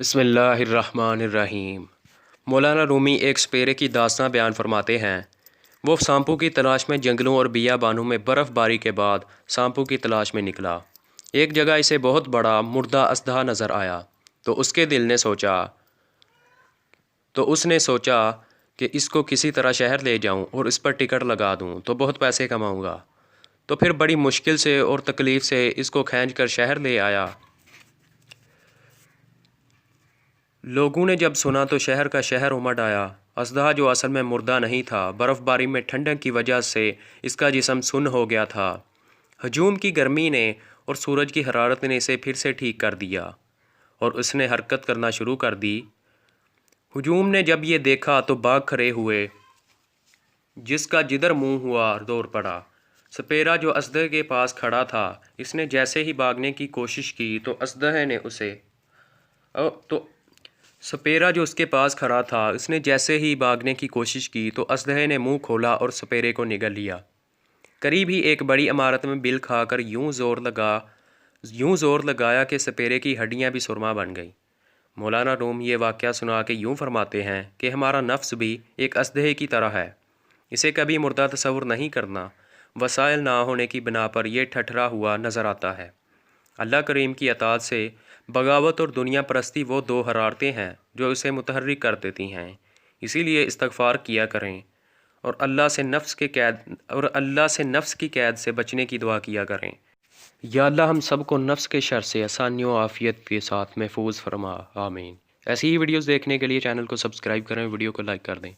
بسم اللہ الرحمن الرحیم۔ مولانا رومی ایک سپیرے کی داستان بیان فرماتے ہیں۔ وہ سانپوں کی تلاش میں جنگلوں اور بیابانوں میں برف باری کے بعد سانپوں کی تلاش میں نکلا۔ ایک جگہ اسے بہت بڑا مردہ اژدہا نظر آیا تو اس کے دل نے سوچا کہ اس کو کسی طرح شہر لے جاؤں اور اس پر ٹکٹ لگا دوں تو بہت پیسے کماؤں گا۔ تو پھر بڑی مشکل سے اور تکلیف سے اس کو کھینچ کر شہر لے آیا۔ لوگوں نے جب سنا تو شہر کا شہر امڈ آیا۔ اژدہا جو اصل میں مردہ نہیں تھا، برف باری میں ٹھنڈک کی وجہ سے اس کا جسم سن ہو گیا تھا۔ ہجوم کی گرمی نے اور سورج کی حرارت نے اسے پھر سے ٹھیک کر دیا اور اس نے حرکت کرنا شروع کر دی۔ ہجوم نے جب یہ دیکھا تو بھاگ کھڑے ہوئے، جس کا جدھر منہ ہوا دور پڑا۔ سپیرا جو اژدہے کے پاس کھڑا تھا، اس نے جیسے ہی بھاگنے کی کوشش کی تو اژدہے نے منہ کھولا اور سپیرے کو نگل لیا۔ قریب ہی ایک بڑی عمارت میں بل کھا کر یوں زور لگایا کہ سپیرے کی ہڈیاں بھی سرما بن گئیں۔ مولانا روم یہ واقعہ سنا کے یوں فرماتے ہیں کہ ہمارا نفس بھی ایک اژدہے کی طرح ہے، اسے کبھی مردہ تصور نہیں کرنا، وسائل نہ ہونے کی بنا پر یہ ٹھٹھرا ہوا نظر آتا ہے۔ اللہ کریم کی اطاعت سے بغاوت اور دنیا پرستی وہ دو حرارتیں ہیں جو اسے متحرک کر دیتی ہیں۔ اسی لیے استغفار کیا کریں اور اللہ سے نفس کی قید سے بچنے کی دعا کیا کریں۔ یا اللہ ہم سب کو نفس کے شر سے آسانی و عافیت کے ساتھ محفوظ فرما، آمین۔ ایسی ہی ویڈیوز دیکھنے کے لیے چینل کو سبسکرائب کریں، ویڈیو کو لائک کر دیں۔